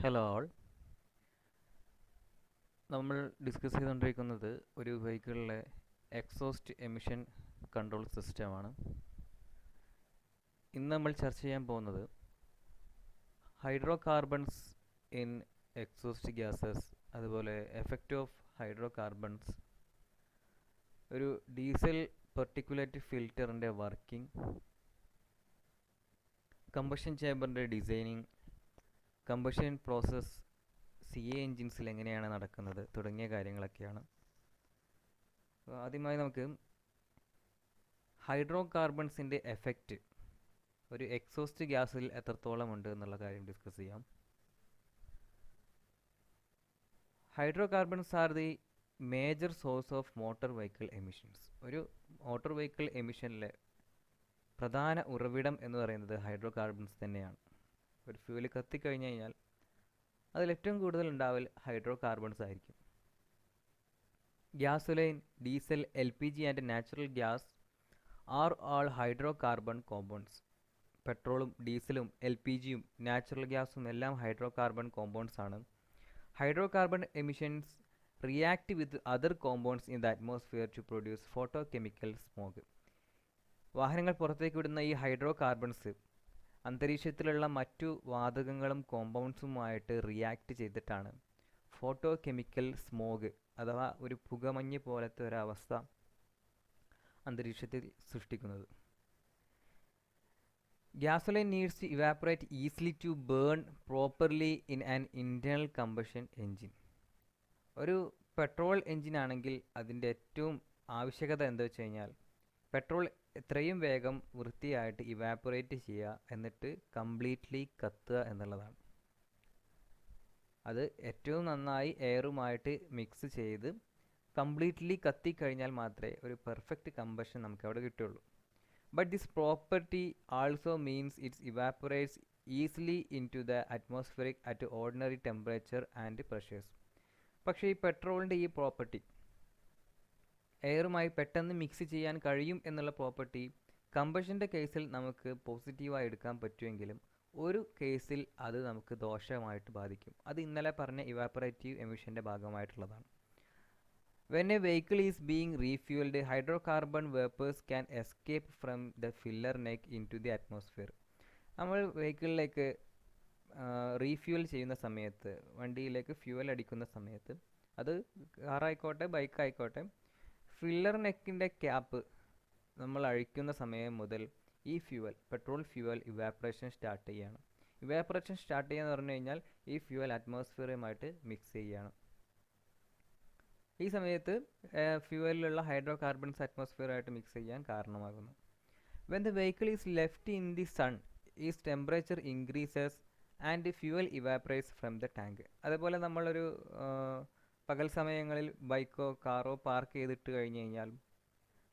Hello ആൾ. നമ്മൾ discuss ചെയ്തുകൊണ്ടിരിക്കുന്നത് ഒരു വെഹിക്കിളിലെ എക്സോസ്റ്റ് എമിഷൻ കൺട്രോൾ സിസ്റ്റമാണ്. ഇന്ന് നമ്മൾ ചർച്ച ചെയ്യാൻ പോകുന്നത് hydrocarbons in exhaust gases, അതുപോലെ എഫക്റ്റ് ഓഫ് ഹൈഡ്രോ കാർബൺസ്, ഒരു ഡീസൽ പെർട്ടിക്കുലേറ്റ് ഫിൽറ്ററിൻ്റെ വർക്കിംഗ്, കമ്പഷൻ ചേമ്പറിൻ്റെ designing, combustion process C A എൻജിൻസിൽ എങ്ങനെയാണ് നടക്കുന്നത് തുടങ്ങിയ കാര്യങ്ങളൊക്കെയാണ്. ആദ്യമായി നമുക്ക് ഹൈഡ്രോ കാർബൺസിൻ്റെ എഫക്റ്റ് ഒരു എക്സോസ്റ്റ് ഗ്യാസിൽ എത്രത്തോളം ഉണ്ട് എന്നുള്ള കാര്യം ഡിസ്കസ് ചെയ്യാം. Hydrocarbons are the major source of motor vehicle emissions. ഒരു മോട്ടോർ വെഹിക്കിൾ എമിഷനിലെ പ്രധാന ഉറവിടം എന്ന് പറയുന്നത് ഹൈഡ്രോ കാർബൺസ് തന്നെയാണ്. ഒരു ഫ്യൂല് കത്തിക്കഴിഞ്ഞ് കഴിഞ്ഞാൽ അതിൽ ഏറ്റവും കൂടുതൽ ഉണ്ടാവൽ ഹൈഡ്രോ കാർബൺസ് ആയിരിക്കും. Gasoline, diesel, LPG and natural gas are all hydrocarbon compounds. പെട്രോളും ഡീസലും LPGയും നാച്ചുറൽ ഗ്യാസും എല്ലാം ഹൈഡ്രോ കാർബൺ കോമ്പൗണ്ട്സ് ആണ്. Hydrocarbon emissions react with other compounds in the atmosphere to produce photochemical smog. വാഹനങ്ങൾ പുറത്തേക്ക് വിടുന്ന ഈ ഹൈഡ്രോ കാർബൺസ് അന്തരീക്ഷത്തിലുള്ള മറ്റു വാതകങ്ങളും കോമ്പൗണ്ട്സുമായിട്ട് റിയാക്ട് ചെയ്തിട്ടാണ് ഫോട്ടോ കെമിക്കൽ സ്മോഗ് അഥവാ ഒരു പുകമഞ്ഞ് പോലത്തെ ഒരവസ്ഥ അന്തരീക്ഷത്തിൽ സൃഷ്ടിക്കുന്നത്. Gasoline needs to evaporate easily to burn properly in an internal combustion engine. ഒരു പെട്രോൾ എൻജിൻ ആണെങ്കിൽ അതിൻ്റെ ഏറ്റവും ആവശ്യകത എന്താ വെച്ച് കഴിഞ്ഞാൽ പെട്രോൾ എത്രയും വേഗം വൃത്തിയായിട്ട് ഇവാപ്പറേറ്റ് ചെയ്യുക, എന്നിട്ട് കംപ്ലീറ്റ്ലി കത്തുക എന്നുള്ളതാണ്. അത് ഏറ്റവും നന്നായി എയറുമായിട്ട് മിക്സ് ചെയ്ത് കംപ്ലീറ്റ്ലി കത്തിക്കഴിഞ്ഞാൽ മാത്രമേ ഒരു പെർഫെക്റ്റ് കമ്പഷൻ നമുക്ക് അവിടെ കിട്ടുള്ളൂ. But this property also means it's evaporates easily in to the atmospheric at ordinary temperature and pressures. പക്ഷേ ഈ പെട്രോളിൻ്റെ ഈ പ്രോപ്പർട്ടി എയറുമായി പെട്ടെന്ന് മിക്സ് ചെയ്യാൻ കഴിയും എന്നുള്ള പ്രോപ്പർട്ടി കമ്പഷൻ്റെ കേസിൽ നമുക്ക് പോസിറ്റീവായി എടുക്കാൻ പറ്റുമെങ്കിലും ഒരു കേസിൽ അത് നമുക്ക് ദോഷമായിട്ട് ബാധിക്കും. അത് ഇന്നലെ പറഞ്ഞ ഇവാപ്പറേറ്റീവ് എമിഷൻ്റെ ഭാഗമായിട്ടുള്ളതാണ്. When a vehicle is being refueled, hydrocarbon vapours can escape from the filler neck in to the atmosphere. നമ്മൾ വെഹിക്കിളിലേക്ക് റീഫ്യൂൽ ചെയ്യുന്ന സമയത്ത്, വണ്ടിയിലേക്ക് ഫ്യൂവൽ അടിക്കുന്ന സമയത്ത്, അത് കാറായിക്കോട്ടെ ബൈക്കായിക്കോട്ടെ, ഫില്ലർ നെക്കിൻ്റെ ക്യാപ്പ് നമ്മൾ അഴിക്കുന്ന സമയം മുതൽ ഈ fuel, petrol fuel evaporation start ചെയ്യുകയാണ്. ഇവാപ്പറേഷൻ സ്റ്റാർട്ട് ചെയ്യുകയെന്ന് പറഞ്ഞു കഴിഞ്ഞാൽ ഈ ഫ്യൂവൽ അറ്റ്മോസ്ഫിയറുമായിട്ട് മിക്സ് ചെയ്യുകയാണ്. ഈ സമയത്ത് ഫ്യൂവലിലുള്ള ഹൈഡ്രോ കാർബൺസ് അറ്റ്മോസ്ഫിയറുമായിട്ട് മിക്സ് ചെയ്യാൻ കാരണമാകുന്നു. When the vehicle is left in the sun, is temperature increases and fuel evaporates from the tank. അതുപോലെ നമ്മളൊരു പകൽ സമയങ്ങളിൽ ബൈക്കോ കാറോ പാർക്ക് ചെയ്തിട്ട് കഴിഞ്ഞ് കഴിഞ്ഞാൽ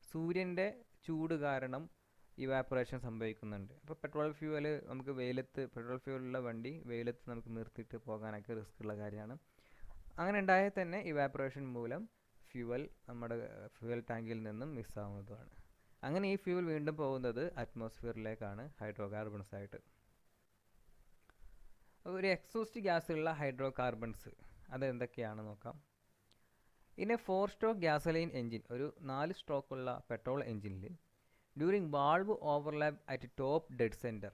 സൂര്യൻ്റെ ചൂട് കാരണം ഇവാപ്പറേഷൻ സംഭവിക്കുന്നുണ്ട്. അപ്പോൾ പെട്രോൾ ഫ്യൂവൽ നമുക്ക് പെട്രോൾ ഫ്യൂവലുള്ള വണ്ടി വെയിലത്ത് നമുക്ക് നിർത്തിയിട്ട് പോകാനൊക്കെ റിസ്ക് ഉള്ള കാര്യമാണ്. അങ്ങനെ ഉണ്ടായാൽ തന്നെ ഇവാപ്പറേഷൻ മൂലം ഫ്യൂവൽ നമ്മുടെ ഫ്യൂവൽ ടാങ്കിൽ നിന്നും മിസ്സാവുന്നതുമാണ്. അങ്ങനെ ഈ ഫ്യൂവൽ വീണ്ടും പോകുന്നത് അറ്റ്മോസ്ഫിയറിലേക്കാണ് ഹൈഡ്രോ കാർബൺസ് ആയിട്ട്. ഒരു എക്സോസ്റ്റ് ഗ്യാസിലുള്ള ഹൈഡ്രോ കാർബൺസ് അതെന്തൊക്കെയാണെന്ന് നോക്കാം. In a 4-stroke gasoline engine, ഒരു 4 സ്ട്രോക്കുള്ള പെട്രോൾ എൻജിനിൽ during valve overlap at top dead centre.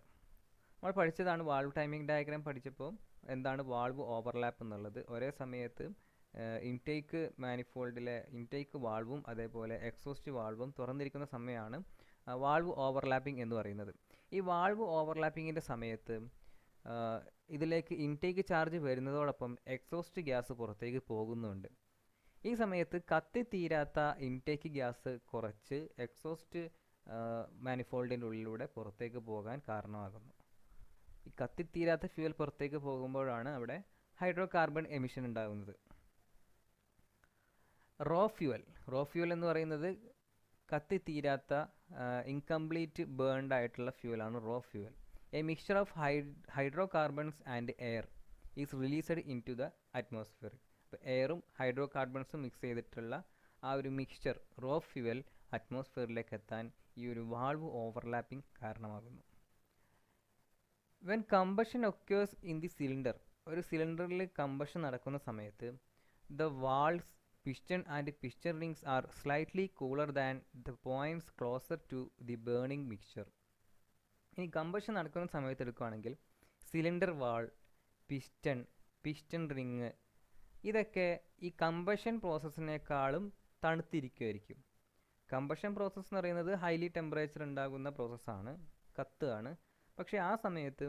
നമ്മൾ പഠിച്ചതാണ് വാൾവ് ടൈമിംഗ് ഡയഗ്രാം പഠിച്ചപ്പോൾ എന്താണ് വാൾവ് ഓവർലാപ്പ് എന്നുള്ളത്. ഒരേ സമയത്ത് ഇൻടേക്ക് മാനിഫോൾഡിലെ ഇൻടേക്ക് വാൾവും അതേപോലെ എക്സോസ്റ്റ് വാൾവും തുറന്നിരിക്കുന്ന സമയമാണ് വാൾവ് ഓവർലാപ്പിംഗ് എന്ന് പറയുന്നത്. ഈ വാൾവ് ഓവർലാപ്പിങ്ങിൻ്റെ സമയത്ത് ഇതിലേക്ക് ഇൻടേക്ക് ചാർജ് വരുന്നതോടൊപ്പം എക്സോസ്റ്റ് ഗ്യാസ് പുറത്തേക്ക് പോകുന്നുണ്ട്. ഈ സമയത്ത് കത്തിത്തീരാത്ത ഇൻടേക്ക് ഗ്യാസ് കുറച്ച് എക്സോസ്റ്റ് മാനിഫോൾഡിൻ്റെ ഉള്ളിലൂടെ പുറത്തേക്ക് പോകാൻ കാരണമാകുന്നു. ഈ കത്തിത്തീരാത്ത ഫ്യൂവൽ പുറത്തേക്ക് പോകുമ്പോഴാണ് അവിടെ ഹൈഡ്രോ കാർബൺ എമിഷൻ ഉണ്ടാകുന്നത്. റോ ഫ്യൂവൽ എന്ന് പറയുന്നത് കത്തിത്തീരാത്ത ഇൻകംപ്ലീറ്റ് ബേൺഡ് ആയിട്ടുള്ള ഫ്യൂവലാണ് raw fuel. A mixture of hydrocarbons and air is released in to the atmosphere. അപ്പോൾ എയറും ഹൈഡ്രോ കാർബൺസും മിക്സ് ചെയ്തിട്ടുള്ള ആ ഒരു മിക്സ്ചർ റോ ഫ്യൂവൽ അറ്റ്മോസ്ഫിയറിലേക്ക് എത്താൻ ഈ ഒരു വാൾവ് ഓവർലാപ്പിംഗ് കാരണമാകുന്നു. When combustion occurs in the cylinder, ഒരു സിലിണ്ടറിൽ കമ്പഷൻ നടക്കുന്ന സമയത്ത് the walls piston and piston rings are slightly cooler than the points closer to the burning mixture. ഇനി കമ്പഷൻ നടക്കുന്ന സമയത്ത് എടുക്കുകയാണെങ്കിൽ സിലിണ്ടർ വാൾ, പിസ്റ്റൺ റിങ് ഇതൊക്കെ ഈ കമ്പഷൻ പ്രോസസ്സിനേക്കാളും തണുത്തിരിക്കുമായിരിക്കും. കമ്പഷൻ പ്രോസസ്സ് എന്ന് പറയുന്നത് ഹൈലി ടെമ്പറേച്ചർ ഉണ്ടാകുന്ന പ്രോസസ്സാണ്, കത്തുകയാണ്. പക്ഷേ ആ സമയത്ത്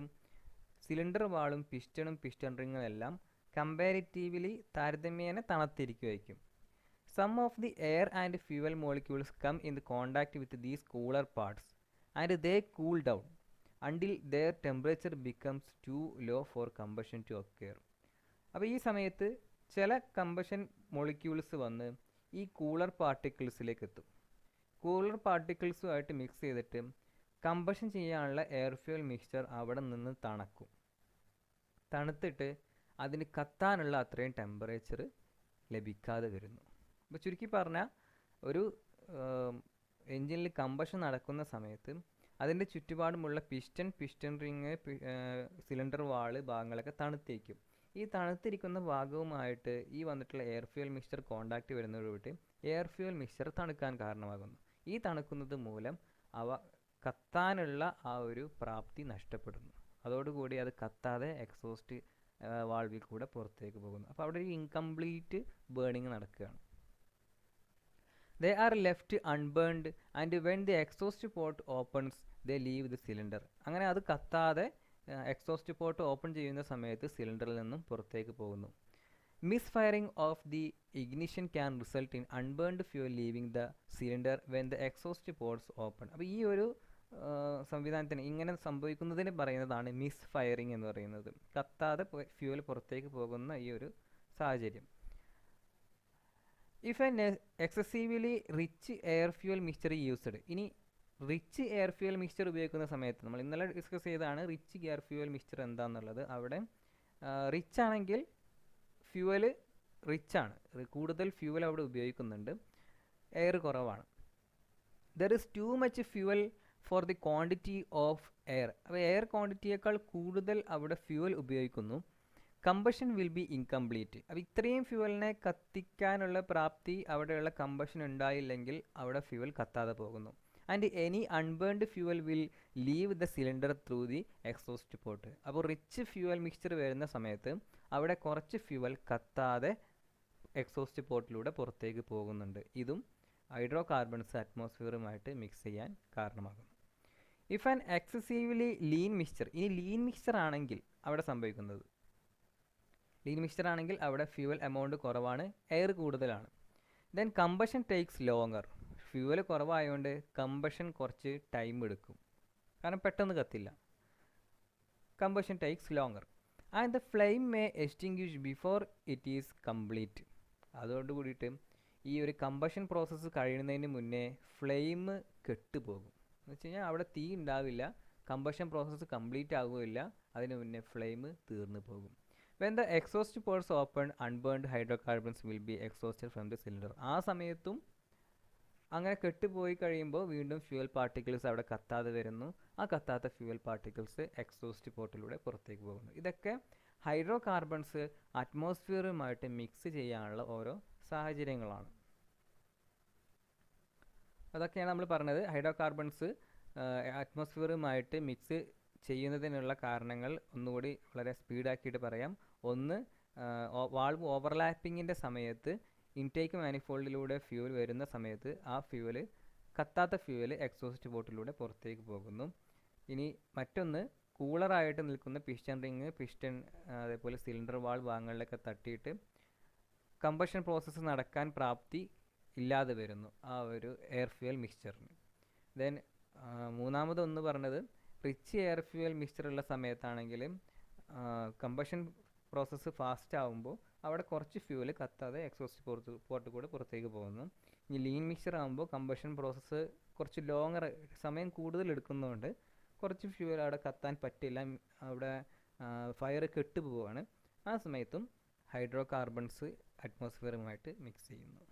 സിലിണ്ടർ വാളും പിസ്റ്റൺ റിങ്ങും എല്ലാം കമ്പാരിറ്റീവ്ലി താരതമ്യേന തണുത്തിരിക്കുമായിരിക്കും. Some of the air and fuel molecules come in contact with these cooler parts and they cool down until their temperature becomes too low for combustion to occur. അപ്പോൾ ഈ സമയത്ത് ചില combustion molecules വന്ന് ഈ cooler പാർട്ടിക്കിൾസിലേക്ക് എത്തും. Cooler പാർട്ടിക്കിൾസുമായിട്ട് mix ചെയ്തിട്ട് combustion ചെയ്യാനുള്ള air fuel mixture അവിടെ നിന്ന് തണുക്കും. തണുത്തിട്ട് അതിന് കത്താനുള്ള അത്രയും ടെമ്പറേച്ചർ ലഭിക്കാതെ വരുന്നു. അപ്പോൾ ചുരുക്കി പറഞ്ഞാൽ ഒരു എൻജിനിൽ കമ്പഷൻ നടക്കുന്ന സമയത്ത് അതിൻ്റെ ചുറ്റുപാടുമുള്ള പിസ്റ്റൺ റിങ്, സിലിണ്ടർ വാള് ഭാഗങ്ങളൊക്കെ തണുത്തിരിക്കും. ഈ തണുത്തിരിക്കുന്ന ഭാഗവുമായിട്ട് ഈ വന്നിട്ടുള്ള എയർ ഫ്യൂൽ മിക്സ്ചർ കോണ്ടാക്ട് വരുന്നതോടുകൂടി എയർ ഫ്യൂൽ മിക്സ്ചർ തണുക്കാൻ കാരണമാകുന്നു. ഈ തണുക്കുന്നത് മൂലം അവ കത്താനുള്ള ആ ഒരു പ്രാപ്തി നഷ്ടപ്പെടുന്നു. അതോടുകൂടി അത് കത്താതെ എക്സോസ്റ്റ് വാൾവിൽ കൂടെ പുറത്തേക്ക് പോകുന്നു. അപ്പോൾ അവിടെ ഒരു ഇൻകംപ്ലീറ്റ് ബേണിംഗ് നടക്കുകയാണ്. They are left unburned and when the exhaust port opens they leave the cylinder. അങ്ങനെ അത് കത്താതെ എക്സോസ്റ്റ് പോർട്ട് ഓപ്പൺ ചെയ്യുന്ന സമയത്ത് സിലിണ്ടറിൽ നിന്നും പുറത്തേക്ക് പോകുന്നു. Miss firing of the ignition can result in unburned fuel leaving the cylinder when the exhaust ports open. അപ്പോൾ ഈ ഒരു സംവിധാനത്തിന് ഇങ്ങനെ സംഭവിക്കുന്നതിന് പറയുന്നതാണ് മിസ് ഫയറിംഗ് എന്ന് പറയുന്നത്. കത്താതെ ഫ്യൂൽ പുറത്തേക്ക് പോകുന്ന ഈ ഒരു സാഹചര്യം. If A excessively rich air fuel mixture used. ഇനി റിച്ച് എയർ ഫ്യൂൽ മിക്സ്ചർ ഉപയോഗിക്കുന്ന സമയത്ത് നമ്മൾ ഇന്നലെ ഡിസ്കസ് ചെയ്തതാണ് റിച്ച് എയർ ഫ്യൂൽ മിക്സ്ചർ എന്താണെന്നുള്ളത്. അവിടെ റിച്ച് ആണെങ്കിൽ ഫ്യൂവൽ റിച്ചാണ്, കൂടുതൽ ഫ്യൂവൽ അവിടെ ഉപയോഗിക്കുന്നുണ്ട്, എയർ കുറവാണ്. There is too much fuel for the quantity of air. അപ്പോൾ എയർ ക്വാണ്ടിറ്റിയേക്കാൾ കൂടുതൽ അവിടെ ഫ്യൂവൽ ഉപയോഗിക്കുന്നു. Combustion will be incomplete. അപ്പോൾ ഇത്രയും ഫ്യൂവലിനെ കത്തിക്കാനുള്ള പ്രാപ്തി അവിടെയുള്ള കമ്പഷൻ ഉണ്ടായില്ലെങ്കിൽ അവിടെ ഫ്യൂവൽ കത്താതെ പോകുന്നു. And any unburned fuel will leave the cylinder through the exhaust port. അപ്പോൾ റിച്ച് ഫ്യൂവൽ മിക്സ്ചർ വരുന്ന സമയത്ത് അവിടെ കുറച്ച് ഫ്യൂവൽ കത്താതെ എക്സോസ്റ്റ് പോർട്ടിലൂടെ പുറത്തേക്ക് പോകുന്നുണ്ട്. ഇതും ഹൈഡ്രോ കാർബൺസ് അറ്റ്മോസ്ഫിയറുമായിട്ട് മിക്സ് ചെയ്യാൻ കാരണമാകുന്നു. If an excessively lean mixture. ഇനി ലീൻ മിക്സ്ചർ ആണെങ്കിൽ അവിടെ സംഭവിക്കുന്നത്, ലീൻ മിക്സ്ചർ ആണെങ്കിൽ അവിടെ ഫ്യൂവൽ എമൗണ്ട് കുറവാണ്, എയർ കൂടുതലാണ്. Then combustion takes longer. Fuel കുറവായതുകൊണ്ട് കമ്പഷൻ കുറച്ച് ടൈം എടുക്കും, കാരണം പെട്ടെന്ന് കത്തില്ല. Combustion takes longer and the flame may extinguish before it is complete. അതോടുകൂടിയിട്ട് ഈ ഒരു കമ്പഷൻ പ്രോസസ്സ് കഴിയുന്നതിന് മുന്നേ ഫ്ലെയിം കെട്ടുപോകും. എന്ന് വെച്ച് കഴിഞ്ഞാൽ അവിടെ തീ ഉണ്ടാവില്ല, കമ്പഷൻ പ്രോസസ്സ് കംപ്ലീറ്റ് ആകുകയില്ല, അതിന് മുന്നേ ഫ്ലെയിം തീർന്നു പോകും. When the exhaust ports open, unburned hydrocarbons will be exhausted from the cylinder. ആ സമയത്തും അങ്ങനെ കെട്ടുപോയി കഴിയുമ്പോൾ വീണ്ടും ഫ്യൂവൽ പാർട്ടിക്കിൾസ് അവിടെ കത്താതെ വരുന്നു. ആ കത്താത്ത ഫ്യൂവൽ പാർട്ടിക്കിൾസ് എക്സോസ്റ്റ് പോർട്ടിലൂടെ പുറത്തേക്ക് പോകുന്നു. ഇതൊക്കെ ഹൈഡ്രോ കാർബൺസ് അറ്റ്മോസ്ഫിയറുമായിട്ട് മിക്സ് ചെയ്യാനുള്ള ഓരോ സാഹചര്യങ്ങളാണ്. അതൊക്കെയാണ് നമ്മൾ പറഞ്ഞത്. ഹൈഡ്രോ കാർബൺസ് അറ്റ്മോസ്ഫിയറുമായിട്ട് മിക്സ് ചെയ്യുന്നതിനുള്ള കാരണങ്ങൾ ഒന്നുകൂടി വളരെ സ്പീഡാക്കിയിട്ട് പറയാം. ഒന്ന്, വാൾവ് ഓവർലാപ്പിങ്ങിൻ്റെ സമയത്ത് ഇൻടേക്ക് മാനിഫോൾഡിലൂടെ ഫ്യൂവൽ വരുന്ന സമയത്ത് ആ ഫ്യൂവൽ, കത്താത്ത ഫ്യൂവൽ എക്സോസ്റ്റ് പോർട്ടിലൂടെ പുറത്തേക്ക് പോകുന്നു. ഇനി മറ്റൊന്ന്, കൂളറായിട്ട് നിൽക്കുന്ന പിസ്റ്റൺ റിങ്, അതേപോലെ സിലിണ്ടർ വാൾ ഭാഗങ്ങളിലൊക്കെ തട്ടിയിട്ട് കമ്പഷൻ പ്രോസസ്സ് നടക്കാൻ പ്രാപ്തി ഇല്ലാതെ വരുന്നു ആ ഒരു എയർ ഫ്യൂവൽ മിക്സ്ചറിന്. ദെൻ മൂന്നാമതൊന്ന് പറഞ്ഞത്, റിച്ച് എയർ ഫ്യൂവൽ മിക്സ്ചർ ഉള്ള സമയത്താണെങ്കിൽ കമ്പഷൻ പ്രോസസ്സ് ഫാസ്റ്റ് ആകുമ്പോൾ അവിടെ കുറച്ച് ഫ്യൂവൽ കത്താതെ എക്സോസ്റ്റ് പോർട്ട് കൂടെ പുറത്തേക്ക് പോകുന്നു. ഇനി ലീൻ മിക്സ്ചർ ആകുമ്പോൾ കമ്പഷൻ പ്രോസസ്സ് കുറച്ച് ലോങ്ങർ സമയം കൂടുതൽ എടുക്കുന്നതുകൊണ്ട് കുറച്ച് ഫ്യൂവൽ അവിടെ കത്താൻ പറ്റില്ല, അവിടെ ഫയർ കെട്ടുപോവാണ്. ആ സമയത്തും ഹൈഡ്രോ കാർബൺസ് അറ്റ്മോസ്ഫിയറുമായിട്ട് മിക്സ് ചെയ്യുന്നു.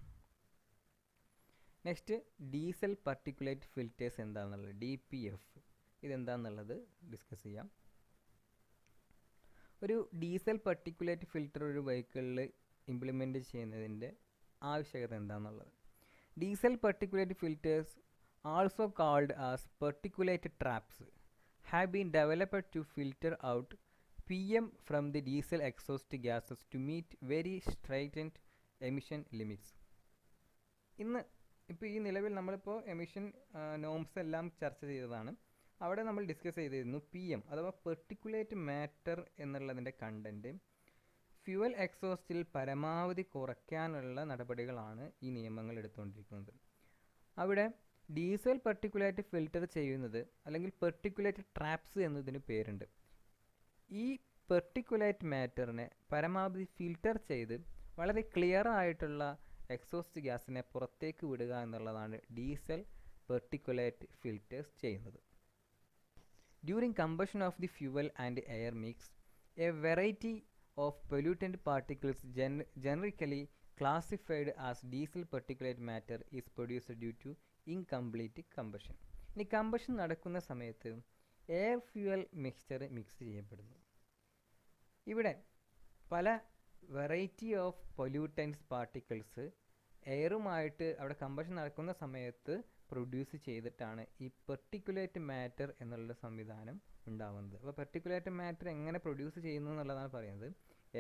നെക്സ്റ്റ്, ഡീസൽ പർട്ടിക്കുലേറ്റ് ഫിൽറ്റേഴ്സ് എന്താണെന്നുള്ളത്, DPF. ഇതെന്താണെന്നുള്ളത് ഡിസ്കസ് ചെയ്യാം. ഒരു ഡീസൽ പർട്ടിക്കുലേറ്റ് ഫിൽറ്റർ ഒരു വെഹിക്കിളിൽ ഇംപ്ലിമെൻറ്റ് ചെയ്യുന്നതിൻ്റെ ആവശ്യകത എന്താണെന്നുള്ളത്. Diesel particulate filters, also called as particulate traps, have been developed to filter out PM from the diesel exhaust gases to meet very stringent emission limits. ഇന്ന് ഇപ്പോൾ ഈ നിലവിൽ നമ്മളിപ്പോൾ എമിഷൻ നോംസ് എല്ലാം ചർച്ച ചെയ്തതാണ്. അവിടെ നമ്മൾ ഡിസ്കസ് ചെയ്തിരുന്നു PM അഥവാ പെർട്ടിക്കുലേറ്റ് മാറ്റർ എന്നുള്ളതിൻ്റെ കണ്ടൻറ്റ് ഫ്യൂവൽ എക്സോസ്റ്റിൽ പരമാവധി കുറയ്ക്കാനുള്ള നടപടികളാണ് ഈ നിയമങ്ങൾ എടുത്തുകൊണ്ടിരിക്കുന്നത്. അവിടെ ഡീസൽ പെർട്ടിക്കുലേറ്റ് ഫിൽറ്റർ ചെയ്യുന്നത്, അല്ലെങ്കിൽ പെർട്ടിക്കുലേറ്റ് ട്രാപ്സ് എന്നതിന് പേരുണ്ട്. ഈ പെർട്ടിക്കുലേറ്റ് മാറ്ററിനെ പരമാവധി ഫിൽറ്റർ ചെയ്ത് വളരെ ക്ലിയർ ആയിട്ടുള്ള എക്സോസ്റ്റ് ഗ്യാസിനെ പുറത്തേക്ക് വിടുക എന്നുള്ളതാണ് ഡീസൽ പെർട്ടിക്കുലേറ്റ് ഫിൽറ്റേഴ്സ് ചെയ്യുന്നത്. During combustion of the fuel and air mix, A variety of pollutant particles generically classified as diesel particulate matter is produced due to incomplete combustion. ഇനി combustion നടക്കുന്ന സമയത്ത് air fuel mixture mix ചെയ്യപ്പെടുന്നു. ഇവിടെ പല variety of pollutants particles എയറുമായിട്ട് അവിടെ combustion നടക്കുന്ന സമയത്ത് produce ചെയ്തിട്ടാണ് ഈ പെർട്ടിക്കുലേറ്റ് മാറ്റർ എന്നുള്ള സംവിധാനം ഉണ്ടാവുന്നത്. അപ്പോൾ പെർട്ടിക്കുലേറ്റ് മാറ്റർ എങ്ങനെ പ്രൊഡ്യൂസ് ചെയ്യുന്നു എന്നുള്ളതാണ് പറയുന്നത്.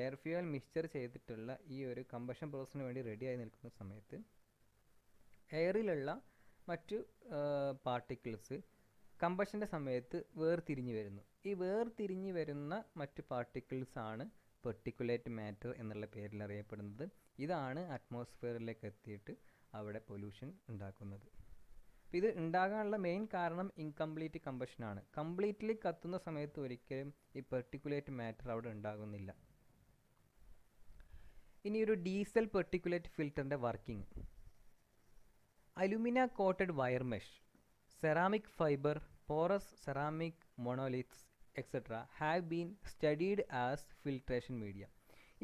എയർ ഫ്യൂവൽ മിക്സ്ചർ ചെയ്തിട്ടുള്ള ഈ ഒരു കമ്പഷൻ പ്രോസസ്സിന് വേണ്ടി റെഡിയായി നിൽക്കുന്ന സമയത്ത് എയറിലുള്ള മറ്റു പാർട്ടിക്കിൾസ് കമ്പഷൻ്റെ സമയത്ത് വേർതിരിഞ്ഞ് വരുന്നു. ഈ വേർതിരിഞ്ഞ് വരുന്ന മറ്റു പാർട്ടിക്കിൾസ് ആണ് പെർട്ടിക്കുലേറ്റ് മാറ്റർ എന്നുള്ള പേരിൽ അറിയപ്പെടുന്നത്. ഇതാണ് അറ്റ്മോസ്ഫിയറിലേക്ക് എത്തിയിട്ട് അവിടെ പൊല്യൂഷൻ ഉണ്ടാക്കുന്നത്. അപ്പോൾ ഇത് ഉണ്ടാകാനുള്ള മെയിൻ കാരണം ഇൻകംപ്ലീറ്റ് കമ്പഷനാണ്. കംപ്ലീറ്റ്ലി കത്തുന്ന സമയത്ത് ഒരിക്കലും ഈ പെർട്ടിക്കുലേറ്റ് മാറ്റർ അവിടെ ഉണ്ടാകുന്നില്ല. ഇനി ഒരു ഡീസൽ പെർട്ടിക്കുലേറ്റ് ഫിൽറ്ററിൻ്റെ working. Alumina coated wire mesh, ceramic fibre, porous ceramic monoliths etc. have been studied as filtration media.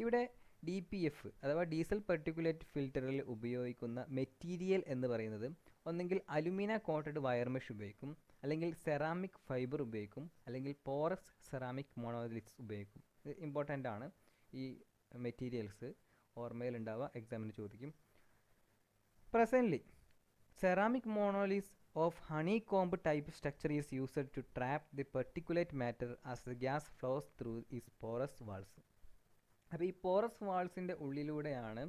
ഇവിടെ DPF അഥവാ ഡീസൽ പെർട്ടിക്കുലേറ്റ് ഫിൽറ്ററിൽ ഉപയോഗിക്കുന്ന മെറ്റീരിയൽ എന്ന് പറയുന്നത് ഒന്നെങ്കിൽ അലുമിന കോട്ടഡ് വയർ മെഷ് ഉപയോഗിക്കും, അല്ലെങ്കിൽ സെറാമിക് ഫൈബർ ഉപയോഗിക്കും, അല്ലെങ്കിൽ പോറസ് സെറാമിക് മോണോലിത്സ് ഉപയോഗിക്കും. ഇത് ഇമ്പോർട്ടൻ്റ് ആണ്. ഈ മെറ്റീരിയൽസ് ഓർമ്മയിലുണ്ടാവുക, എക്സാമിന് ചോദിക്കും. Presently ceramic monoliths of honeycomb type structure is used to trap the particulate matter as the gas flows through its porous walls. അപ്പോൾ ഈ പോറസ് വാൾസിൻ്റെ ഉള്ളിലൂടെയാണ്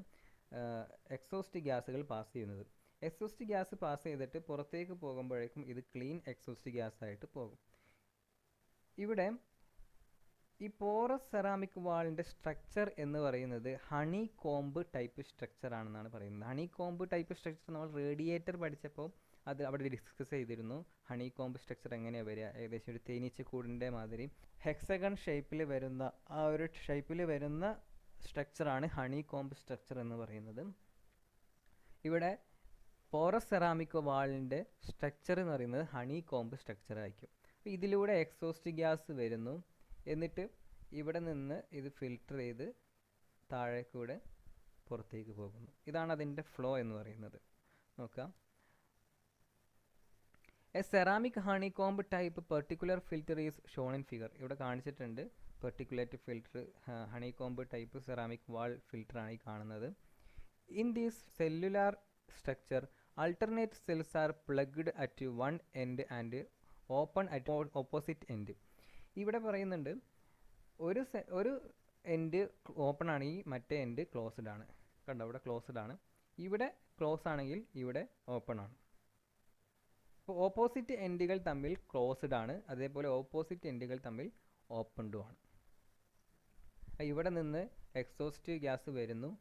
എക്സോസ്റ്റ് ഗ്യാസുകൾ പാസ് ചെയ്യുന്നത്. എക്സോസ്റ്റ് ഗ്യാസ് പാസ് ചെയ്തിട്ട് പുറത്തേക്ക് പോകുമ്പോഴേക്കും ഇത് ക്ലീൻ എക്സോസ്റ്റ് ഗ്യാസ് ആയിട്ട് പോകും. ഇവിടെ ഈ പോറസ് സെറാമിക് വാളിൻ്റെ സ്ട്രക്ചർ എന്ന് പറയുന്നത് ഹണി കോംബ് ടൈപ്പ് സ്ട്രക്ചർ ആണെന്നാണ് പറയുന്നത്. ഹണി കോംബ് ടൈപ്പ് സ്ട്രക്ചർ നമ്മൾ റേഡിയേറ്റർ പഠിച്ചപ്പോൾ അത് അവിടെ ഡിസ്കസ് ചെയ്തിരുന്നു. ഹണി കോംബ് സ്ട്രക്ചർ എങ്ങനെയാണ് വരിക, ഏകദേശം ഒരു തേനീച്ചക്കൂടിൻ്റെ മാതിരി ഹെക്സഗൺ ഷേപ്പിൽ വരുന്ന ആ ഒരു ഷേപ്പിൽ വരുന്ന സ്ട്രക്ചറാണ് ഹണി കോംബ് സ്ട്രക്ചർ എന്ന് പറയുന്നത്. ഇവിടെ പോറസ് സെറാമിക് വാളിൻ്റെ സ്ട്രക്ചർ എന്ന് പറയുന്നത് ഹണി കോംബ് സ്ട്രക്ചർ ആയിരിക്കും. അപ്പോൾ ഇതിലൂടെ എക്സോസ്റ്റ് ഗ്യാസ് വരുന്നു, എന്നിട്ട് ഇവിടെ നിന്ന് ഇത് ഫിൽറ്റർ ചെയ്ത് താഴെ കൂടെ പുറത്തേക്ക് പോകുന്നു. ഇതാണ് അതിൻ്റെ ഫ്ലോ എന്ന് പറയുന്നത്. നോക്കാം. A ceramic honeycomb type particular filter is shown in figure. ഇവിടെ കാണിച്ചിട്ടുണ്ട് particulate filter, honeycomb type ceramic wall ഫിൽറ്ററാണ് ഈ കാണുന്നത്. In these cellular structure alternate cells are plugged at one end and open at opposite end. ഇവിടെ പറയുന്നുണ്ട് ഒരു end open ആണെങ്കിൽ മറ്റേ എൻഡ് ക്ലോസ്ഡ് ആണ്. കണ്ടോ, ഇവിടെ ക്ലോസ്ഡ് ആണ്, ഇവിടെ ക്ലോസ് ആണെങ്കിൽ ഇവിടെ ഓപ്പൺ ആണ്. അപ്പോൾ ഓപ്പോസിറ്റ് എൻഡുകൾ തമ്മിൽ ക്ലോസ്ഡ് ആണ്, അതേപോലെ ഓപ്പോസിറ്റ് എൻഡുകൾ തമ്മിൽ ഓപ്പൺഡും ആണ്. ഇവിടെ നിന്ന് എക്സോസ്റ്റ് ഗ്യാസ് വരുന്നു,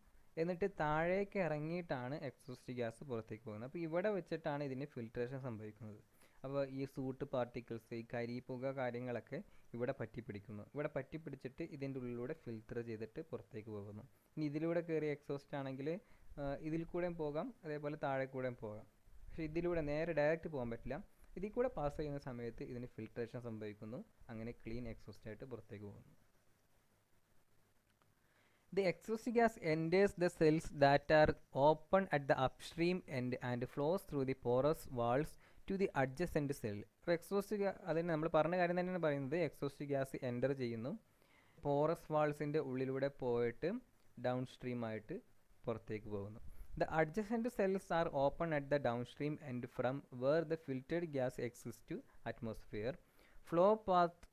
എന്നിട്ട് താഴേക്ക് ഇറങ്ങിയിട്ടാണ് എക്സോസ്റ്റ് ഗ്യാസ് പുറത്തേക്ക് പോകുന്നത്. അപ്പോൾ ഇവിടെ വെച്ചിട്ടാണ് ഇതിന് ഫിൽട്രേഷൻ സംഭവിക്കുന്നത്. അപ്പോൾ ഈ സൂട്ട് പാർട്ടിക്കിൾസ്, ഈ കരിപ്പുക കാര്യങ്ങളൊക്കെ ഇവിടെ പറ്റിപ്പിടിക്കുന്നു. ഇവിടെ പറ്റിപ്പിടിച്ചിട്ട് ഇതിൻ്റെ ഉള്ളിലൂടെ ഫിൽറ്റർ ചെയ്തിട്ട് പുറത്തേക്ക് പോകുന്നു. ഇനി ഇതിലൂടെ കയറിയ എക്സോസ്റ്റ് ആണെങ്കിൽ ഇതിൽ കൂടെയും പോകാം, അതേപോലെ താഴെ കൂടെയും പോകാം. പക്ഷേ ഇതിലൂടെ നേരെ ഡയറക്റ്റ് പോകാൻ പറ്റില്ല. ഇതിൽ കൂടെ പാസ് ചെയ്യുന്ന സമയത്ത് ഇതിന് ഫിൽട്രേഷൻ സംഭവിക്കുന്നു, അങ്ങനെ ക്ലീൻ എക്സോസ്റ്റ് ആയിട്ട് പുറത്തേക്ക് പോകുന്നു. The exhaust gas enters the cells that are open at the upstream end and flows through the porous walls to the adjacent cell. അപ്പോൾ എക്സോസ്റ്റ് അതിന് നമ്മൾ പറഞ്ഞ കാര്യം തന്നെയാണ് പറയുന്നത്. എക്സോസ്റ്റ് ഗ്യാസ് എൻ്റർ ചെയ്യുന്നു, പോറസ് വാൾസിൻ്റെ ഉള്ളിലൂടെ പോയിട്ട് ഡൗൺ സ്ട്രീം ആയിട്ട് പുറത്തേക്ക് പോകുന്നു. The adjacent cells are open at the down stream and from where the filtered gas exist to atmosphere. Flow path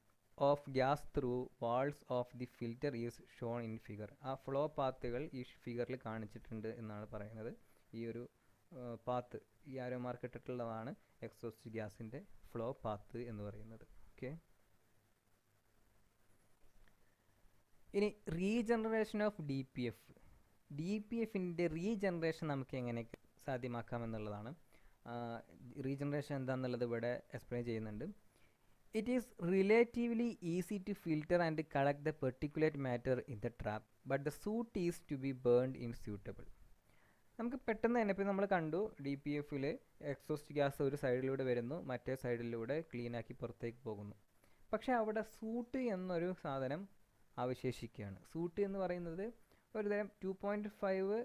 of gas through walls of the filter is shown in figure. ആ flow പാത്തുകൾ ഈ ഫിഗറിൽ കാണിച്ചിട്ടുണ്ട് എന്നാണ് പറയുന്നത്. ഈ ഒരു path ഈ ആരോ മാർക്ക് ഇട്ടിട്ടുള്ളതാണ് എക്സോസ്റ്റ് ഗ്യാസിൻ്റെ ഫ്ലോ പാത്ത് എന്ന് പറയുന്നത്. ഓക്കെ, ഇനി regeneration of D P F. D P എഫിൻ്റെ റീജനറേഷൻ നമുക്ക് എങ്ങനെ സാധ്യമാക്കാമെന്നുള്ളതാണ്. റീജനറേഷൻ എന്താണെന്നുള്ളത് ഇവിടെ എക്സ്പ്ലെയിൻ ചെയ്യുന്നുണ്ട്. It is relatively easy to filter and collect the particulate matter in the trap but the soot is to be burned in suitable. നമുക്ക് പെട്ടെന്ന് തന്നെ ഇപ്പോൾ നമ്മൾ കണ്ടു ഡി പി എഫിൽ എക്സോസ്റ്റ് ഗ്യാസ് ഒരു സൈഡിലൂടെ വരുന്നു, മറ്റേ സൈഡിലൂടെ ക്ലീനാക്കി പുറത്തേക്ക് പോകുന്നു. പക്ഷേ അവിടെ സൂട്ട് എന്നൊരു സാധനം അവശേഷിക്കുകയാണ്. സൂട്ട് എന്ന് പറയുന്നത് ഒരു തരം 2.5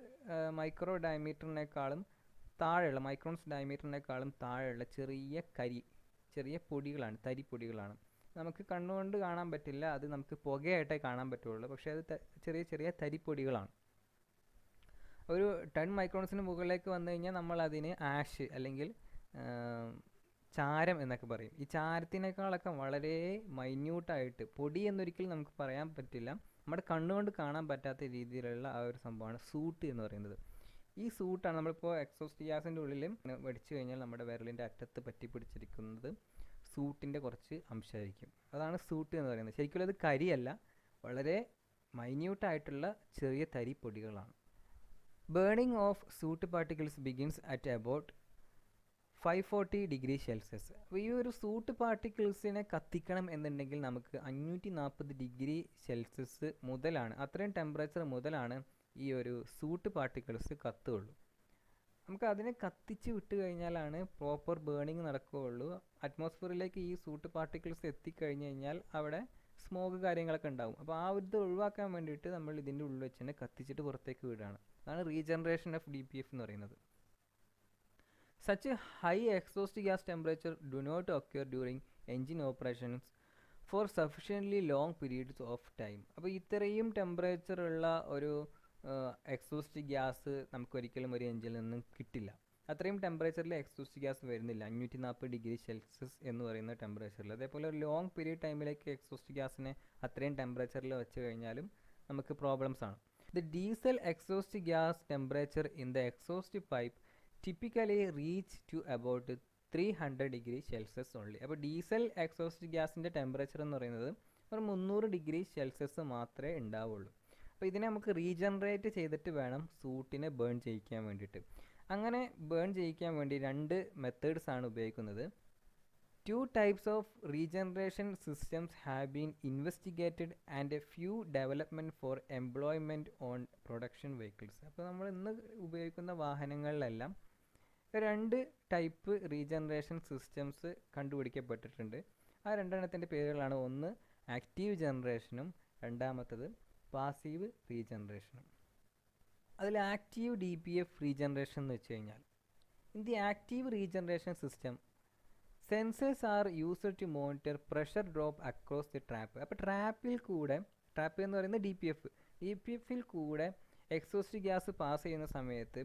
മൈക്രോ ഡയമീറ്ററിനേക്കാളും താഴെയുള്ള മൈക്രോൺസ് ഡയമീറ്ററിനേക്കാളും താഴെയുള്ള ചെറിയ പൊടികളാണ്, തരിപ്പൊടികളാണ്. നമുക്ക് കണ്ണുകൊണ്ട് കാണാൻ പറ്റില്ല, അത് നമുക്ക് പുകയായിട്ടേ കാണാൻ പറ്റുള്ളൂ. പക്ഷേ അത് ചെറിയ തരിപ്പൊടികളാണ്. ഒരു 10 മൈക്രോൺസിന് മുകളിലേക്ക് വന്നു കഴിഞ്ഞാൽ നമ്മൾ അതിന് ആഷ് അല്ലെങ്കിൽ ചാരം എന്നൊക്കെ പറയും. ഈ ചാരത്തിനേക്കാളൊക്കെ വളരെ മൈന്യൂട്ടായിട്ട്, പൊടി എന്നൊരിക്കലും നമുക്ക് പറയാൻ പറ്റില്ല, നമ്മുടെ കണ്ണുകൊണ്ട് കാണാൻ പറ്റാത്ത രീതിയിലുള്ള ആ ഒരു സംഭവമാണ് സൂട്ട് എന്ന് പറയുന്നത്. ഈ സൂട്ടാണ് നമ്മളിപ്പോൾ എക്സോസ്റ്റ് ഗ്യാസിൻ്റെ ഉള്ളിൽ വെടിച്ചു കഴിഞ്ഞാൽ നമ്മുടെ വിരലിൻ്റെ അറ്റത്ത് പറ്റി പിടിച്ചിരിക്കുന്നത് സൂട്ടിൻ്റെ കുറച്ച് അംശമായിരിക്കും. അതാണ് സൂട്ട് എന്ന് പറയുന്നത്. ശരിക്കും അത് കരിയല്ല, വളരെ മൈന്യൂട്ടായിട്ടുള്ള ചെറിയ തരി പൊടികളാണ്. Burning of soot particles begins at about 540 degree Celsius. അപ്പോൾ ഈ ഒരു സൂട്ട് പാർട്ടിക്കിൾസിനെ കത്തിക്കണം എന്നുണ്ടെങ്കിൽ നമുക്ക് 540 ഡിഗ്രി സെൽഷ്യസ് മുതലാണ്, അത്രയും ടെമ്പറേച്ചർ മുതലാണ് ഈ ഒരു സൂട്ട് പാർട്ടിക്കിൾസ് കത്തുകയുള്ളൂ. നമുക്ക് അതിനെ കത്തിച്ച് വിട്ട് കഴിഞ്ഞാലാണ് പ്രോപ്പർ ബേണിംഗ് നടക്കുകയുള്ളൂ. അറ്റ്മോസ്ഫിയറിലേക്ക് ഈ സൂട്ട് പാർട്ടിക്കിൾസ് എത്തിക്കഴിഞ്ഞ് കഴിഞ്ഞാൽ അവിടെ സ്മോക്ക് കാര്യങ്ങളൊക്കെ ഉണ്ടാവും. അപ്പോൾ ആ ഇത് ഒഴിവാക്കാൻ വേണ്ടിയിട്ട് നമ്മൾ ഇതിൻ്റെ ഉള്ളിൽ വെച്ച് തന്നെ കത്തിച്ചിട്ട് പുറത്തേക്ക് വിടുകയാണ്. അതാണ് regeneration of D P F എന്ന് പറയുന്നത്. Such a high exhaust gas temperature do not occur during engine operations for sufficiently long periods of time. അപ്പോൾ ഇത്രയും ടെമ്പറേച്ചർ ഉള്ള ഒരു എക്സോസ്റ്റ് ഗ്യാസ് നമുക്കൊരിക്കലും ഒരു എഞ്ചിനിൽ നിന്നും കിട്ടില്ല. അത്രയും ടെമ്പറേച്ചറിൽ എക്സോസ്റ്റ് ഗ്യാസ് വരുന്നില്ല, 540 ഡിഗ്രി സെൽഷ്യസ് എന്ന് പറയുന്ന ടെമ്പറേച്ചറിൽ. അതേപോലെ ഒരു ലോങ് പീരീഡ് ടൈമിലേക്ക് എക്സോസ്റ്റ് ഗ്യാസിനെ അത്രയും ടെമ്പറേച്ചറിൽ വെച്ച് കഴിഞ്ഞാലും നമുക്ക് പ്രോബ്ലംസ് ആണ്. The diesel exhaust gas temperature in the exhaust pipe typically reach to about 300 degree Celsius only. അപ്പോൾ ഡീസൽ എക്സോസ്റ്റ് ഗ്യാസിൻ്റെ ടെമ്പറേച്ചർ എന്ന് പറയുന്നത് ഒരു 300 ഡിഗ്രി സെൽഷ്യസ് മാത്രമേ ഉണ്ടാവുള്ളൂ. അപ്പോൾ ഇതിനെ നമുക്ക് റീജനറേറ്റ് ചെയ്തിട്ട് വേണം സൂട്ടിനെ ബേൺ ചെയ്യിക്കാൻ വേണ്ടിയിട്ട്. അങ്ങനെ ബേൺ ചെയ്യിക്കാൻ വേണ്ടി 2 മെത്തേഡ്സ് ആണ് ഉപയോഗിക്കുന്നത്. 2 types of regeneration systems have been investigated and a few development for employment on production vehicles. അപ്പോൾ നമ്മൾ ഇന്ന് ഉപയോഗിക്കുന്ന വാഹനങ്ങളിലെല്ലാം 2 ടൈപ്പ് റീജനറേഷൻ സിസ്റ്റംസ് കണ്ടുപിടിക്കപ്പെട്ടിട്ടുണ്ട്. ആ 2 എണ്ണത്തിൻ്റെ പേരുകളാണ്, ഒന്ന് ആക്റ്റീവ് ജനറേഷനും രണ്ടാമത്തത് പാസീവ് റീജനറേഷനും. അതിൽ active D P F regeneration എന്ന് വെച്ച് കഴിഞ്ഞാൽ, in the active regeneration system sensors are used to monitor pressure drop across the trap. അപ്പോൾ ട്രാപ്പ് എന്ന് പറയുന്നത് ഡി പി എഫിൽ കൂടെ എക്സോസ്റ്റ് ഗ്യാസ് പാസ് ചെയ്യുന്ന സമയത്ത്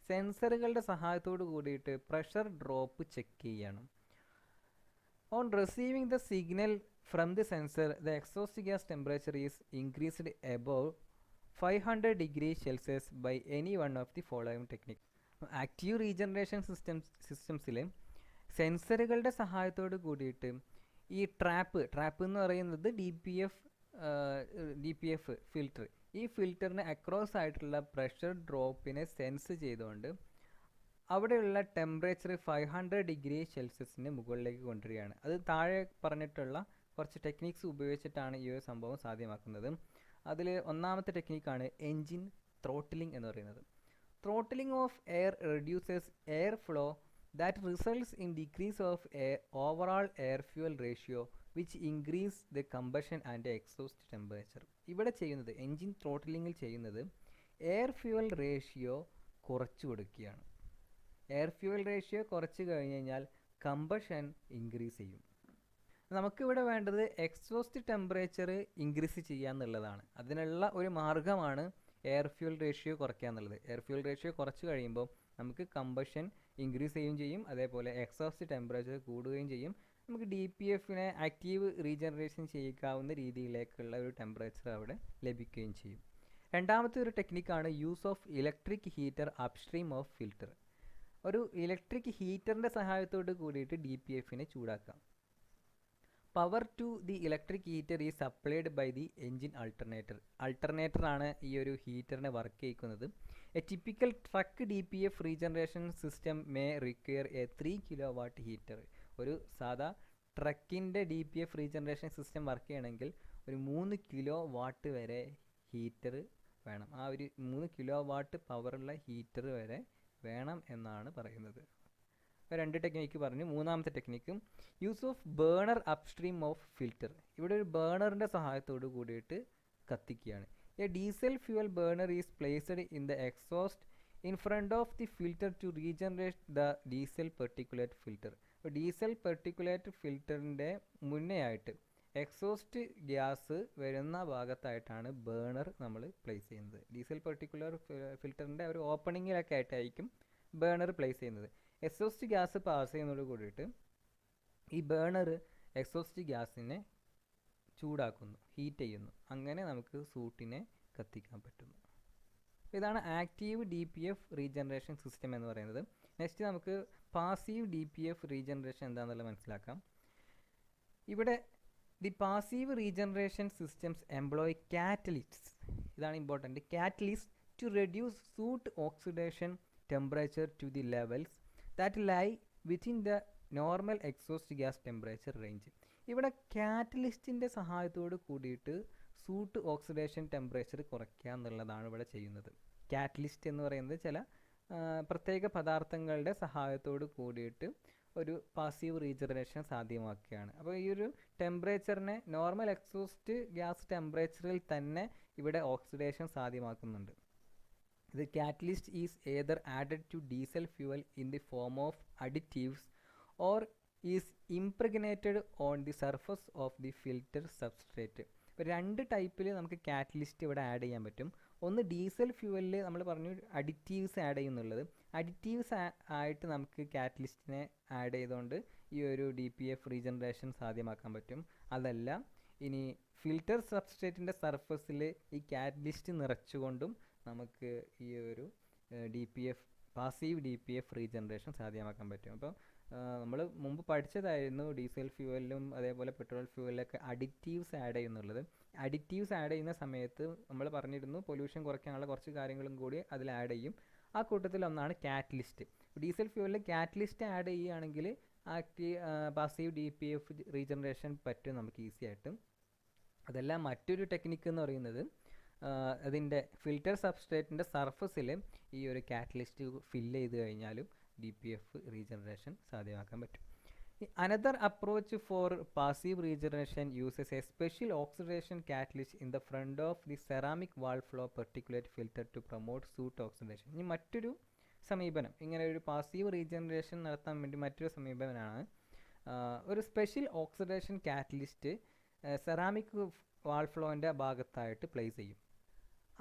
സെൻസറുകളുടെ സഹായത്തോട് കൂടിയിട്ട് പ്രഷർ ഡ്രോപ്പ് ചെക്ക് ചെയ്യണം. On receiving the signal from the sensor the exhaust gas temperature is increased above 500 degree Celsius by any one of the following technique. Active regeneration സിസ്റ്റംസിൽ സെൻസറുകളുടെ സഹായത്തോട് കൂടിയിട്ട് ഈ ട്രാപ്പ് എന്ന് പറയുന്നത് ഡി പി എഫ് ഫിൽറ്റർ, ഈ ഫിൽറ്ററിന് across ആയിട്ടുള്ള pressure ഡ്രോപ്പിനെ sense ചെയ്തുകൊണ്ട് അവിടെയുള്ള ടെമ്പറേച്ചർ 500 ഡിഗ്രി സെൽഷ്യസിന് മുകളിലേക്ക് കൊണ്ടുവരികയാണ്. അത് താഴെ പറഞ്ഞിട്ടുള്ള കുറച്ച് ടെക്നിക്സ് ഉപയോഗിച്ചിട്ടാണ് ഈ ഒരു സംഭവം സാധ്യമാക്കുന്നത്. അതിൽ ഒന്നാമത്തെ ടെക്നിക്കാണ് എൻജിൻ ത്രോട്ടിലിംഗ് എന്ന് പറയുന്നത്. Throttling of air reduces air flow that results in decrease of overall air fuel ratio which increase the combustion and exhaust temperature. ഇവിടെ ചെയ്യുന്നത്, എൻജിൻ ത്രോട്ടിലിങ്ങിൽ ചെയ്യുന്നത്, എയർ ഫ്യൂവൽ റേഷ്യോ കുറച്ച് കൊടുക്കുകയാണ്. എയർ ഫ്യൂവൽ റേഷ്യോ കുറച്ച് കഴിഞ്ഞ് കഴിഞ്ഞാൽ കമ്പഷൻ ഇൻക്രീസ് ചെയ്യും. നമുക്കിവിടെ വേണ്ടത് എക്സോസ്റ്റ് ടെമ്പറേച്ചർ ഇൻക്രീസ് ചെയ്യുക എന്നുള്ളതാണ്. അതിനുള്ള ഒരു മാർഗ്ഗമാണ് എയർ ഫ്യൂൽ റേഷ്യോ കുറയ്ക്കുക എന്നുള്ളത്. എയർ ഫ്യൂൽ റേഷ്യോ കുറച്ച് കഴിയുമ്പോൾ നമുക്ക് കമ്പഷൻ ഇൻക്രീസ് ചെയ്യുകയും ചെയ്യും, അതേപോലെ എക്സോസ്റ്റ് ടെമ്പറേച്ചർ കൂടുകയും ചെയ്യും. നമുക്ക് DPFനെ ആക്റ്റീവ് റീജനറേഷൻ ചെയ്യിക്കാവുന്ന രീതിയിലേക്കുള്ള ഒരു ടെമ്പറേച്ചർ അവിടെ ലഭിക്കുകയും ചെയ്യും. രണ്ടാമത്തെ ഒരു ടെക്നിക്കാണ് use of electric heater upstream of filter. ഒരു ഇലക്ട്രിക് ഹീറ്ററിൻ്റെ സഹായത്തോട് കൂടിയിട്ട് DPFനെ ചൂടാക്കാം. Power to the electric heater is supplied by the engine അൾട്ടർനേറ്ററാണ് ഈ ഒരു ഹീറ്ററിനെ വർക്ക് ചെയ്യിക്കുന്നത്. A typical truck DPF regeneration system may require a 3 kW heater. ഒരു സാധാ ട്രക്കിൻ്റെ DPF റീജനറേഷൻ സിസ്റ്റം വർക്ക് ചെയ്യണമെങ്കിൽ ഒരു 3 kW വരെ ഹീറ്റർ വേണം. ആ ഒരു 3 kW പവറുള്ള ഹീറ്റർ വരെ വേണം എന്നാണ് പറയുന്നത്. രണ്ട് ടെക്നിക്ക് പറഞ്ഞു. മൂന്നാമത്തെ ടെക്നിക്കും use of burner upstream of filter. ഇവിടെ ഒരു ബേണറിൻ്റെ സഹായത്തോട് കൂടിയിട്ട് കത്തിക്കുകയാണ്. A diesel fuel burner is placed in the exhaust in front of the filter to regenerate the diesel particulate filter. Diesel particulate ഫിൽറ്ററിൻ്റെ മുന്നേ ആയിട്ട് എക്സോസ്റ്റ് ഗ്യാസ് വരുന്ന ഭാഗത്തായിട്ടാണ് ബേണർ നമ്മൾ പ്ലേസ് ചെയ്യുന്നത്. ഡീസൽ പെർട്ടിക്കുലർ ഫിൽറ്ററിൻ്റെ ഒരു ഓപ്പണിങ്ങിലൊക്കെ ആയിട്ടായിരിക്കും ബേണർ പ്ലേസ് ചെയ്യുന്നത്. എക്സോസ്റ്റ് ഗ്യാസ് പാസ് ചെയ്യുന്നതോട് കൂടിയിട്ട് ഈ ബേണർ എക്സോസ്റ്റ് ഗ്യാസിനെ ചൂടാക്കുന്നു, ഹീറ്റ് ചെയ്യുന്നു. അങ്ങനെ നമുക്ക് സൂട്ടിനെ കത്തിക്കാൻ പറ്റുന്നു. ഇതാണ് ആക്റ്റീവ് DPF റീജനറേഷൻ സിസ്റ്റം എന്ന് പറയുന്നത്. നെക്സ്റ്റ് നമുക്ക് പാസീവ് DPF റീജനറേഷൻ എന്താണെന്നുള്ളത് മനസ്സിലാക്കാം. ഇവിടെ the passive regeneration systems employ catalysts. ഇതാണ് important. Catalyst to reduce soot oxidation temperature to the levels that lie within the normal exhaust gas temperature range. ഇവിടെ കാറ്റലിസ്റ്റിൻ്റെ സഹായത്തോട് കൂടിയിട്ട് സൂട്ട് ഓക്സിഡേഷൻ ടെമ്പറേച്ചർ കുറയ്ക്കുക എന്നുള്ളതാണ് ഇവിടെ ചെയ്യുന്നത്. കാറ്റലിസ്റ്റ് എന്ന് പറയുന്നത് ചില പ്രത്യേക പദാർത്ഥങ്ങളുടെ സഹായത്തോട് കൂടിയിട്ട് ഒരു പാസീവ് റീജനറേഷൻ സാധ്യമാക്കുകയാണ്. അപ്പോൾ ഈ ഒരു ടെമ്പറേച്ചറിനെ നോർമൽ എക്സോസ്റ്റ് ഗ്യാസ് ടെമ്പറേച്ചറിൽ തന്നെ ഇവിടെ oxidation സാധ്യമാക്കുന്നുണ്ട്. The catalyst is either added to diesel fuel in the form of additives or is impregnated on the surface of the filter substrate. ഇപ്പോൾ രണ്ട് ടൈപ്പിൽ നമുക്ക് കാറ്റലിസ്റ്റ് ഇവിടെ ആഡ് ചെയ്യാൻ പറ്റും. ഒന്ന് ഡീസൽ ഫ്യൂവലിൽ നമ്മൾ പറഞ്ഞു അഡിറ്റീവ്സ് ആഡ് ചെയ്യുന്നുള്ളത്. അഡിറ്റീവ്സ് ആയിട്ട് നമുക്ക് കാറ്റലിസ്റ്റിനെ ആഡ് ചെയ്തുകൊണ്ട് ഈ ഒരു DPF റീജനറേഷൻ സാധ്യമാക്കാൻ പറ്റും. അതല്ല ഇനി ഫിൽറ്റർ സബ്സ്ട്രേറ്റിൻ്റെ സർഫസിൽ ഈ കാറ്റലിസ്റ്റ് നിറച്ചുകൊണ്ടും നമുക്ക് ഈ ഒരു പാസീവ് DPF റീജനറേഷൻ സാധ്യമാക്കാൻ പറ്റും. അപ്പോൾ നമ്മൾ മുമ്പ് പഠിച്ചതായിരുന്നു ഡീസൽ ഫ്യൂവലിലും അതേപോലെ പെട്രോൾ ഫ്യൂവലിലൊക്കെ അഡിറ്റീവ്സ് ആഡ് ചെയ്യുന്നുള്ളത്. അഡിറ്റീവ്സ് ആഡ് ചെയ്യുന്ന സമയത്ത് നമ്മൾ പറഞ്ഞിരുന്നു പൊല്യൂഷൻ കുറയ്ക്കാനുള്ള കുറച്ച് കാര്യങ്ങളും കൂടി അതിൽ ആഡ് ചെയ്യും. ആ കൂട്ടത്തിൽ ഒന്നാണ് കാറ്റലിസ്റ്റ്. ഡീസൽ ഫ്യൂവലിൽ കാറ്റലിസ്റ്റ് ആഡ് ചെയ്യുകയാണെങ്കിൽ പാസീവ് DPF റീജനറേഷൻ പറ്റും നമുക്ക് ഈസി ആയിട്ട്. അതല്ല മറ്റൊരു ടെക്നിക്ക് എന്ന് പറയുന്നത് അതിൻ്റെ ഫിൽറ്റർ സബ്സ്ട്രേറ്റിൻ്റെ സർഫസിൽ ഈ ഒരു കാറ്റലിസ്റ്റ് ഫില്ല് ചെയ്ത് കഴിഞ്ഞാലും DPF റീജനറേഷൻ സാധ്യമാക്കാൻ പറ്റും. Another approach for passive regeneration uses a special oxidation catalyst in the front of the ceramic wall flow particulate filter to promote soot oxidation. ഇനി മറ്റൊരു സമീപനം, ഇങ്ങനെ ഒരു പാസീവ് റീജനറേഷൻ നടത്താൻ വേണ്ടി മറ്റൊരു സമീപനമാണ് ഒരു സ്പെഷ്യൽ ഓക്സിഡേഷൻ കാറ്റലിസ്റ്റ് സെറാമിക് വാൾ ഫ്ലോൻ്റെ ഭാഗത്തായിട്ട് പ്ലേസ് ചെയ്യും.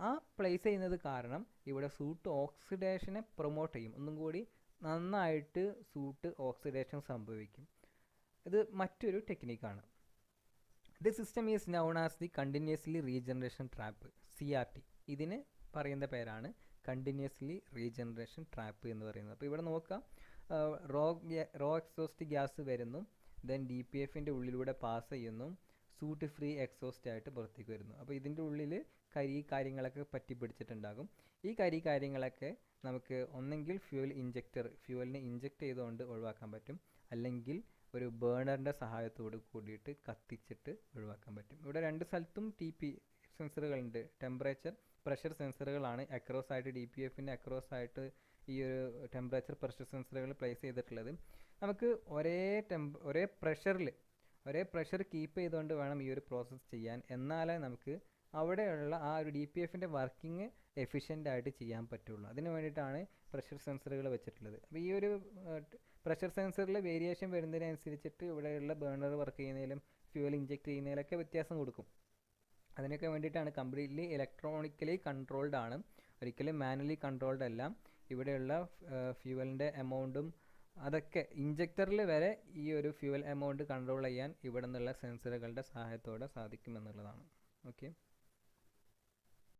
ആ പ്ലേസ് ചെയ്യുന്നത് കാരണം ഇവിടെ സൂട്ട് ഓക്സിഡേഷനെ പ്രൊമോട്ട് ചെയ്യും. ഒന്നും കൂടി നന്നായിട്ട് സൂട്ട് ഓക്സിഡേഷൻ സംഭവിക്കും. ഇത് മറ്റൊരു ടെക്നിക്കാണ്. The system is known as the continuously regeneration trap, CRT. ഇതിന് പറയുന്ന പേരാണ് കണ്ടിന്യൂസ്ലി റീജനറേഷൻ ട്രാപ്പ് എന്ന് പറയുന്നത്. അപ്പോൾ ഇവിടെ നോക്കാം, റോ എക്സോസ്റ്റ് ഗ്യാസ് വരുന്നു, ദെൻ DPFൻ്റെ ഉള്ളിലൂടെ പാസ് ചെയ്യുന്നു, സൂട്ട് ഫ്രീ എക്സോസ്റ്റ് ആയിട്ട് പുറത്തേക്ക് വരുന്നു. അപ്പോൾ ഇതിൻ്റെ ഉള്ളിൽ കാര്യങ്ങളൊക്കെ പറ്റി പിടിച്ചിട്ടുണ്ടാകും. ഈ കാര്യങ്ങളൊക്കെ നമുക്ക് ഒന്നെങ്കിൽ ഫ്യൂവലിനെ ഇഞ്ചെക്റ്റ് ചെയ്തുകൊണ്ട് ഒഴിവാക്കാൻ പറ്റും, അല്ലെങ്കിൽ ഒരു ബേണറിൻ്റെ സഹായത്തോട് കൂടിയിട്ട് കത്തിച്ചിട്ട് ഒഴിവാക്കാൻ പറ്റും. ഇവിടെ രണ്ട് സ്ഥലത്തും TP സെൻസറുകളുണ്ട്. ടെമ്പറേച്ചർ പ്രഷർ സെൻസറുകളാണ് അക്രോസ് ആയിട്ട് DPFൻ്റെ അക്രോസ് ആയിട്ട് ഈ ഒരു ടെമ്പറേച്ചർ പ്രഷർ സെൻസറുകൾ പ്ലേസ് ചെയ്തിട്ടുള്ളത്. നമുക്ക് ഒരേ പ്രഷർ കീപ്പ് ചെയ്തുകൊണ്ട് വേണം ഈ ഒരു പ്രോസസ്സ് ചെയ്യാൻ. എന്നാലേ നമുക്ക് അവിടെയുള്ള ആ ഒരു DPFൻ്റെ വർക്കിംഗ് എഫിഷ്യൻ്റ് ആയിട്ട് ചെയ്യാൻ പറ്റുള്ളൂ. അതിന് വേണ്ടിയിട്ടാണ് പ്രഷർ സെൻസറുകൾ വെച്ചിട്ടുള്ളത്. അപ്പോൾ ഈ ഒരു പ്രഷർ സെൻസറിൽ വേരിയേഷൻ വരുന്നതിനനുസരിച്ചിട്ട് ഇവിടെയുള്ള ബേണർ വർക്ക് ചെയ്യുന്നതിലും ഫ്യൂവൽ ഇഞ്ചെക്ട് ചെയ്യുന്നതിലൊക്കെ വ്യത്യാസം കൊടുക്കും. അതിനൊക്കെ വേണ്ടിയിട്ടാണ് കംപ്ലീറ്റ്ലി ഇലക്ട്രോണിക്കലി കൺട്രോൾഡ് ആണ്, ഒരിക്കലും മാനുവലി കൺട്രോൾഡ് അല്ല. ഇവിടെയുള്ള ഫ്യൂവലിൻ്റെ എമൗണ്ടും അതൊക്കെ ഇഞ്ചക്ടറിൽ വരെ ഈ ഒരു ഫ്യൂവൽ എമൗണ്ട് കൺട്രോൾ ചെയ്യാൻ ഇവിടെ നിന്നുള്ള സെൻസറുകളുടെ സഹായത്തോടെ സാധിക്കുമെന്നുള്ളതാണ്. ഓക്കെ.